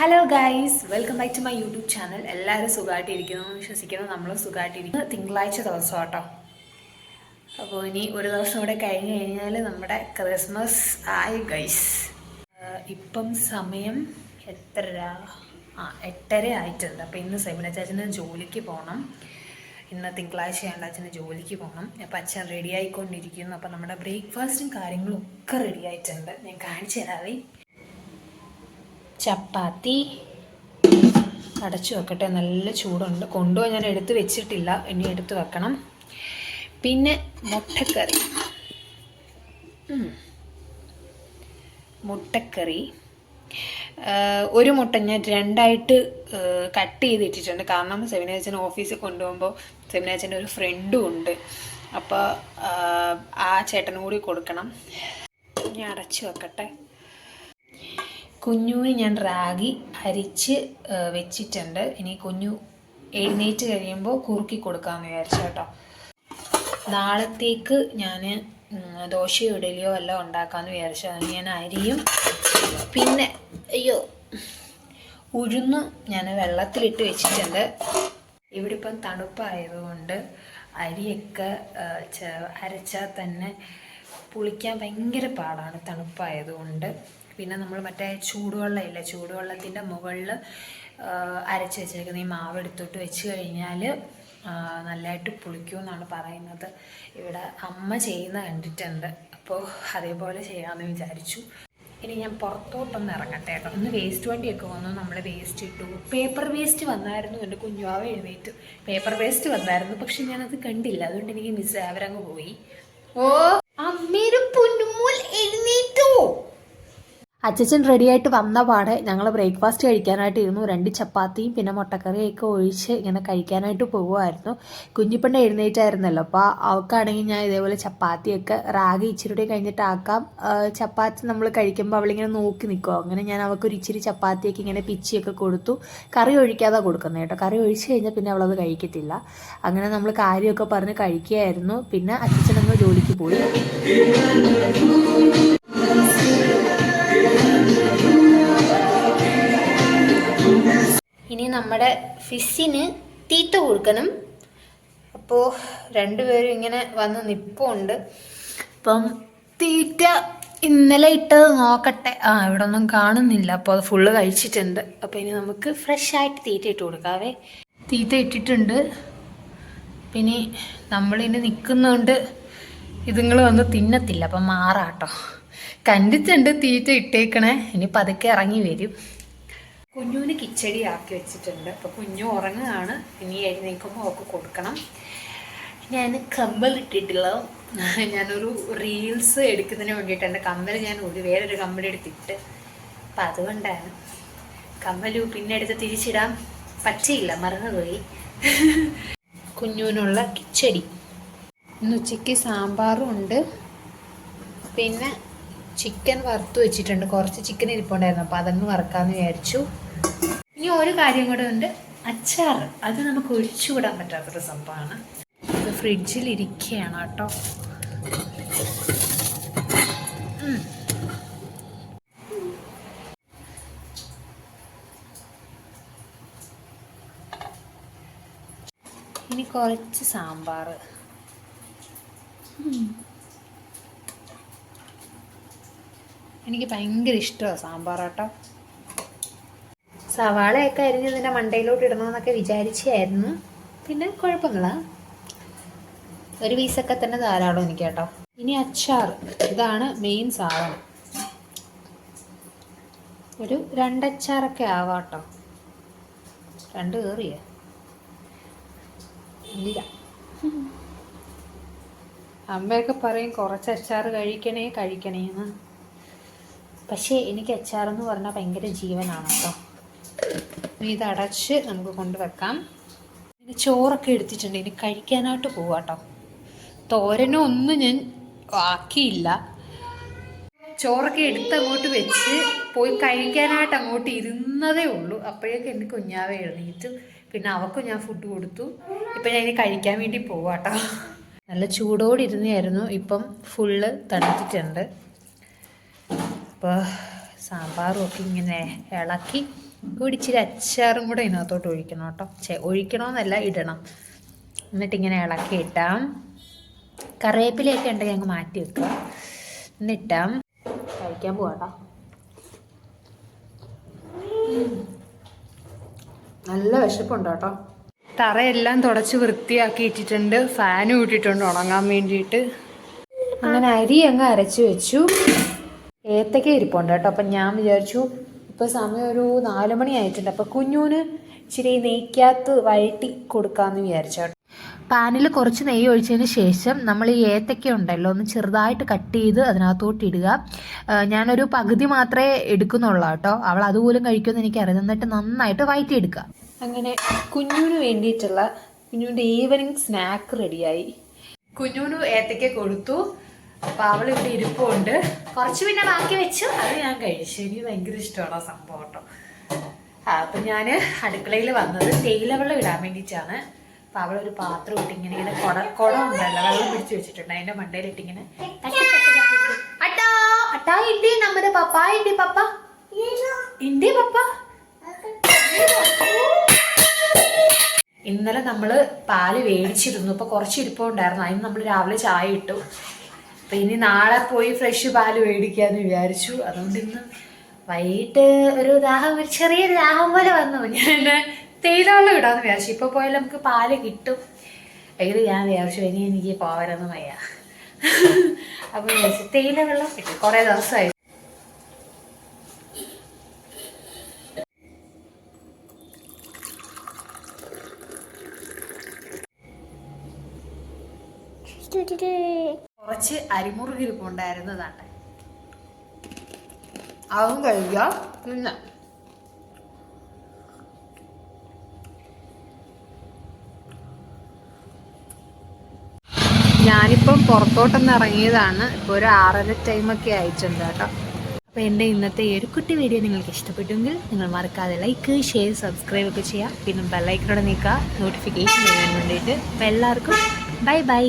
Hello guys, welcome back to my YouTube channel. എല്ലാവരും സുഖമായിട്ടിരിക്കുന്നു വിശ്വസിക്കുന്നു. നമ്മളും സുഖമായിട്ടിരിക്കുന്നു. തിങ്കളാഴ്ച ദിവസം കേട്ടോ. അപ്പോൾ ഇനി ഒരു ദിവസം കൂടെ കഴിഞ്ഞ് കഴിഞ്ഞാൽ നമ്മുടെ ക്രിസ്മസ് ആയി ഗൈസ്. ഇപ്പം സമയം 8:30 ആയിട്ടുണ്ട്. അപ്പോൾ ഇന്ന് സെമിന ചാച്ചന് ജോലിക്ക് പോകണം. ഇന്ന് തിങ്കളാഴ്ചയാണ്, അച്ഛന് ജോലിക്ക് പോകണം. അപ്പോൾ അച്ഛൻ റെഡി ആയിക്കൊണ്ടിരിക്കുന്നു. അപ്പോൾ നമ്മുടെ ബ്രേക്ക്ഫാസ്റ്റും കാര്യങ്ങളും ഒക്കെ റെഡി ആയിട്ടുണ്ട്. ഞാൻ കാണിച്ചു തരാവേ. ചപ്പാത്തി അടച്ചു വെക്കട്ടെ, നല്ല ചൂടുണ്ട്. കൊണ്ടുപോയി ഞാൻ എടുത്ത് വെച്ചിട്ടില്ല, ഇനി എടുത്ത് വെക്കണം. പിന്നെ മുട്ടക്കറി ഒരു മുട്ട ഞാൻ രണ്ടായിട്ട് കട്ട് ചെയ്തിട്ടിട്ടുണ്ട്. കാരണം സെമിനാച്ചൻ ഓഫീസിൽ കൊണ്ടുപോകുമ്പോൾ സെമിനാച്ചൻ്റെ ഒരു ഫ്രണ്ടും ഉണ്ട്. അപ്പോൾ ആ ചേട്ടനും കൂടി കൊടുക്കണം. ഞാൻ അടച്ചു വെക്കട്ടെ. കുഞ്ഞുവിന് ഞാൻ റാഗി അരിച്ച് വെച്ചിട്ടുണ്ട്. ഇനി കുഞ്ഞു എഴുന്നേറ്റ് കഴിയുമ്പോൾ കുറുക്കി കൊടുക്കാമെന്ന് വിചാരിച്ചു കേട്ടോ. നാളത്തേക്ക് ഞാൻ ദോശയോ ഇഡലിയോ എല്ലാം ഉണ്ടാക്കാമെന്ന് വിചാരിച്ചു. അതിന് ഞാൻ അരിയും പിന്നെ ഉഴുന്ന് ഞാൻ വെള്ളത്തിലിട്ട് വെച്ചിട്ടുണ്ട്. ഇവിടെ ഇപ്പം തണുപ്പായതുകൊണ്ട് അരിയൊക്കെ അരച്ചാൽ തന്നെ പുളിക്കാൻ ഭയങ്കര പാടാണ്, തണുപ്പായതുകൊണ്ട്. പിന്നെ നമ്മൾ മറ്റേ ചൂടുവെള്ളമില്ല, ചൂടുവെള്ളത്തിൻ്റെ മുകളിൽ അരച്ച് വെച്ചേക്കുന്ന ഈ മാവ് എടുത്തോട്ട് വെച്ച് കഴിഞ്ഞാൽ നല്ലതായിട്ട് പുളിക്കുമെന്നാണ് പറയുന്നത്. ഇവിടെ അമ്മ ചെയ്യുന്ന കണ്ടിട്ടുണ്ട്. അപ്പോൾ അതേപോലെ ചെയ്യാമെന്ന് വിചാരിച്ചു. ഇനി ഞാൻ പുറത്തോട്ടൊന്ന് ഇറങ്ങട്ടെ കേട്ടോ. ഒന്ന് വേസ്റ്റ് വണ്ടിയൊക്കെ വന്നു, നമ്മൾ വേസ്റ്റ് ഇട്ടു. പേപ്പർ വേസ്റ്റ് വന്നായിരുന്നു, എൻ്റെ കുഞ്ഞുവാവ എഴുന്നേറ്റ്. പേപ്പർ വേസ്റ്റ് വന്നായിരുന്നു, പക്ഷെ ഞാനത് കണ്ടില്ല. അതുകൊണ്ട് എനിക്ക് മിസ് അവരങ്ങ് പോയി. ഓ അമ്മേരും പൊന്നുമോൾ എഴുന്നേറ്റോ. അച്ഛൻ റെഡിയായിട്ട് വന്ന പാടെ ഞങ്ങൾ ബ്രേക്ക്ഫാസ്റ്റ് കഴിക്കാനായിട്ട് ഇരുന്നു. 2 ചപ്പാത്തിയും പിന്നെ മുട്ടക്കറിയൊക്കെ ഒഴിച്ച് ഇങ്ങനെ കഴിക്കാനായിട്ട് പോകുമായിരുന്നു. കുഞ്ഞിപ്പെണ്ണ എഴുന്നേറ്റായിരുന്നല്ലോ, അപ്പോൾ അവൾക്കാണെങ്കിൽ ഞാൻ ഇതേപോലെ ചപ്പാത്തിയൊക്കെ റാഗി ഇച്ചിരി കഴിഞ്ഞിട്ട് ആക്കാം. ചപ്പാത്തി നമ്മൾ കഴിക്കുമ്പോൾ അവളിങ്ങനെ നോക്കി നിൽക്കുമോ, അങ്ങനെ ഞാൻ അവൾക്കൊരു ഇച്ചിരി ചപ്പാത്തിയൊക്കെ ഇങ്ങനെ പിച്ചിയൊക്കെ കൊടുത്തു. കറി ഒഴിക്കാതെ കൊടുക്കുന്നത് കേട്ടോ. കറി ഒഴിച്ച് കഴിഞ്ഞാൽ പിന്നെ അവളത് കഴിക്കത്തില്ല. അങ്ങനെ നമ്മൾ കാര്യമൊക്കെ പറഞ്ഞ് കഴിക്കുകയായിരുന്നു. പിന്നെ അച്ഛനങ്ങ് ജോലിക്ക് പോയി. ഇനി നമ്മുടെ ഫിഷിന് തീറ്റ കൊടുക്കണം. അപ്പോൾ രണ്ടുപേരും ഇങ്ങനെ വന്ന് നിൽപ്പുണ്ട്. അപ്പം തീറ്റ ഇന്നലെ ഇട്ടത് നോക്കട്ടെ. ഇവിടെ ഒന്നും കാണുന്നില്ല. അപ്പോൾ അത് ഫുള്ള് കഴിച്ചിട്ടുണ്ട്. അപ്പോൾ ഇനി നമുക്ക് ഫ്രഷായിട്ട് തീറ്റ ഇട്ട് കൊടുക്കാവേ. തീറ്റ ഇട്ടിട്ടുണ്ട്. പിന്നെ നമ്മളിനി നിൽക്കുന്നതുകൊണ്ട് ഇതുങ്ങൾ വന്ന് തിന്നത്തില്ല. അപ്പം മാറാട്ടോ. കണ്ടിട്ടുണ്ട് തീറ്റ ഇട്ടേക്കണേ. ഇനി പതുക്കെ ഇറങ്ങി വരും. കുഞ്ഞുവിന് കിച്ചടി ആക്കി വെച്ചിട്ടുണ്ട്. അപ്പോൾ കുഞ്ഞു ഉറങ്ങുകയാണ്. ഇനി എഴുന്നേൽക്കുമ്പോൾ ഒക്കെ കൊടുക്കണം. ഞാൻ കമ്മൽ ഇട്ടിട്ടില്ല. ഞാനൊരു റീൽസ് എടുക്കുന്നതിന് വേണ്ടിയിട്ട് എൻ്റെ കമ്മൽ ഞാൻ വേറൊരു കമ്മൽ എടുത്തിട്ട്, അപ്പം അതുകൊണ്ടാണ്. കമ്മൽ പിന്നെ എടുത്ത് തിരിച്ചിടാൻ പറ്റിയില്ല, മറന്നുപോയി. കുഞ്ഞുവിനുള്ള കിച്ചടി. ഇന്ന് ഉച്ചയ്ക്ക് സാമ്പാറും ഉണ്ട്. പിന്നെ ചിക്കൻ വറുത്ത് വെച്ചിട്ടുണ്ട്. കുറച്ച് ചിക്കൻ ഇരിപ്പുണ്ടായിരുന്നു, അപ്പോൾ അതങ്ങ് വറുക്കാമെന്ന് വിചാരിച്ചു. ഇനി ഒരു കാര്യം കൂടെ ഉണ്ട്, അച്ചാർ. അത് നമുക്ക് ഒഴിച്ചുവിടാൻ പറ്റാത്തൊരു സംഭവമാണ്. ഇത് ഫ്രിഡ്ജിൽ ഇരിക്കുകയാണ് കേട്ടോ. ഇനി കുറച്ച് സാമ്പാർ. എനിക്ക് ഭയങ്കര ഇഷ്ടമാണ് സാമ്പാർ കേട്ടോ. സവാളയൊക്കെ അരിഞ്ഞ് ഇതിൻ്റെ മണ്ടയിലോട്ട് ഇടണമെന്നൊക്കെ വിചാരിച്ചായിരുന്നു. പിന്നെ കുഴപ്പമില്ല, ഒരു പീസൊക്കെ തന്നെ ധാരാളം എനിക്ക് കേട്ടോ. ഇനി അച്ചാർ, ഇതാണ് മെയിൻ സാധനം. ഒരു 2 അച്ചാറൊക്കെ ആവാം കേട്ടോ. 2 കയറിയ ഇല്ല. അമ്മയൊക്കെ പറയും കുറച്ച് അച്ചാർ കഴിക്കണേന്ന്. പക്ഷേ എനിക്ക് അച്ചാറെന്ന് പറഞ്ഞാൽ ഭയങ്കര ജീവനാണ് കേട്ടോ. ഇത് അടച്ച് നമുക്ക് കൊണ്ടുവെക്കാം. പിന്നെ ചോറൊക്കെ എടുത്തിട്ടുണ്ട്. ഇനി കഴിക്കാനായിട്ട് പോവാം കേട്ടോ. തോരനോ ഒന്നും ഞാൻ ആക്കിയില്ല. ചോറൊക്കെ എടുത്ത് അങ്ങോട്ട് വെച്ച് പോയി കഴിക്കാനായിട്ട് അങ്ങോട്ട് ഇരുന്നതേ ഉള്ളൂ. അപ്പോഴേക്കും എൻ്റെ കുഞ്ഞാവ എഴുന്നേറ്റ്. പിന്നെ അവൾക്കും ഞാൻ ഫുഡ് കൊടുത്തു. ഇപ്പം ഞാൻ ഇനി കഴിക്കാൻ വേണ്ടി പോവാം കേട്ടോ. നല്ല ചൂടോടെ ഇരുന്നായിരുന്നു. ഇപ്പം ഫുള്ള് തണുത്തിട്ടുണ്ട്. അപ്പോൾ സാമ്പാറും ഒക്കെ ഇങ്ങനെ ഇളക്കി കൂടി ഇച്ചിരി അച്ചാറും കൂടെ ഇതിനകത്തോട്ട് ഒഴിക്കണം കേട്ടോ. ഒഴിക്കണമെന്നല്ല, ഇടണം. എന്നിട്ടിങ്ങനെ ഇളക്കിയിട്ടാം. കറിവേപ്പിലയൊക്കെ ഉണ്ടെങ്കിൽ ഞങ്ങൾ മാറ്റി വെക്കുക. എന്നിട്ടാം കഴിക്കാൻ പോവാട്ടോ. നല്ല വിശപ്പുണ്ട് കേട്ടോ. തറയെല്ലാം തുടച്ച് വൃത്തിയാക്കി ഇട്ടിട്ടുണ്ട്. ഫാനും ഇട്ടിട്ടുണ്ട് ഉണങ്ങാൻ വേണ്ടിയിട്ട്. അങ്ങനെ അരി അങ്ങ് അരച്ച് വെച്ചു. ഏത്തക്ക ഇരിപ്പുണ്ട് കേട്ടോ. അപ്പം ഞാൻ വിചാരിച്ചു ഇപ്പോൾ സമയം ഒരു 4 മണി ആയിട്ടുണ്ട്. അപ്പോൾ കുഞ്ഞൂന് ഇച്ചിരി നെയ്ക്കകത്ത് വഴറ്റി കൊടുക്കാമെന്ന് വിചാരിച്ചു കേട്ടോ. പാനിൽ കുറച്ച് നെയ്യ് ഒഴിച്ചതിന് ശേഷം നമ്മൾ ഈ ഏത്തക്ക ഉണ്ടല്ലോ ഒന്ന് ചെറുതായിട്ട് കട്ട് ചെയ്ത് അതിനകത്തോട്ട് ഇടുക. ഞാനൊരു പകുതി മാത്രമേ എടുക്കുന്നുള്ളൂ കേട്ടോ. അവൾ അതുപോലും കഴിക്കുമെന്ന് എനിക്കറിയാം. എന്നിട്ട് നന്നായിട്ട് വഴറ്റിയെടുക്കുക. അങ്ങനെ കുഞ്ഞൂന് വേണ്ടിയിട്ടുള്ള കുഞ്ഞൂൻ്റെ ഈവനിങ് സ്നാക്ക് റെഡിയായി. കുഞ്ഞൂന് ഏത്തക്ക കൊടുത്തു. അപ്പോൾ അവൾ ഇവിടെ ഇരിപ്പുണ്ട്. കുറച്ച് പിന്നെ ബാക്കി വെച്ചു, അത് ഞാൻ കഴിച്ചു. എനിക്ക് ഭയങ്കര ഇഷ്ടമാണ് ആ സംഭവം കേട്ടോ. അപ്പം ഞാൻ അടുക്കളയിൽ വന്നത് തേയില വെള്ളം ഇടാൻ വേണ്ടിയിട്ടാണ്. അപ്പം അവളൊരു പാത്രം ഇട്ട് ഇങ്ങനെ കുടം ഉണ്ടല്ലോ, വെള്ളം പിടിച്ച് വെച്ചിട്ടുണ്ട്. അതിൻ്റെ മണ്ടയിലിട്ടിങ്ങനെ അട്ടാ അട്ടാ ഇണ്ടി നമ്മുടെ പപ്പ ഇണ്ടി പപ്പ ഇണ്ടി പപ്പ. ഇന്നലെ നമ്മൾ പാല് മേടിച്ചിരുന്നു. ഇപ്പോൾ കുറച്ച് ഇരിപ്പുണ്ടായിരുന്നു. അതിന് നമ്മൾ രാവിലെ ചായ ഇട്ടു. അപ്പം ഇനി നാളെ പോയി ഫ്രഷ് പാല് മേടിക്കാമെന്ന് വിചാരിച്ചു. അതുകൊണ്ട് ഇന്ന് വൈകിട്ട് ഒരു ചെറിയൊരു ദാഹം പോലെ വന്നു. ഞാൻ തേയില വെള്ളം ഇടാമെന്ന് വിചാരിച്ചു. ഇപ്പോൾ പോയാലും നമുക്ക് പാല് കിട്ടും. എങ്കിൽ ഞാൻ വിചാരിച്ചു ഇനി എനിക്ക് പോകാനൊന്നും വയ്യ. അപ്പം വിചാരിച്ചു തേയില വെള്ളം കിട്ടും. കുറേ ദിവസമായി. കുറച്ച് അരിമുറുക് ഇരിപ്പുണ്ടായിരുന്നതാണ്. അതും കഴിക്കാം. പിന്നെ ഞാനിപ്പം പുറത്തോട്ടൊന്ന് ഇറങ്ങിയതാണ്. ഇപ്പോൾ ഒരു 6:30 ടൈമൊക്കെ ആയിട്ടുണ്ട് കേട്ടോ. അപ്പോൾ എൻ്റെ ഇന്നത്തെ ഈ ഒരു കുട്ടി വീഡിയോ നിങ്ങൾക്ക് ഇഷ്ടപ്പെട്ടെങ്കിൽ നിങ്ങൾ മറക്കാതെ ലൈക്ക്, ഷെയർ, സബ്സ്ക്രൈബ് ഒക്കെ ചെയ്യുക. പിന്നെ ബെല്ലൈക്കനോടെ നീക്കുക നോട്ടിഫിക്കേഷൻ ചെയ്യാൻ വേണ്ടിയിട്ട്. അപ്പോൾ എല്ലാവർക്കും ബൈ ബൈ.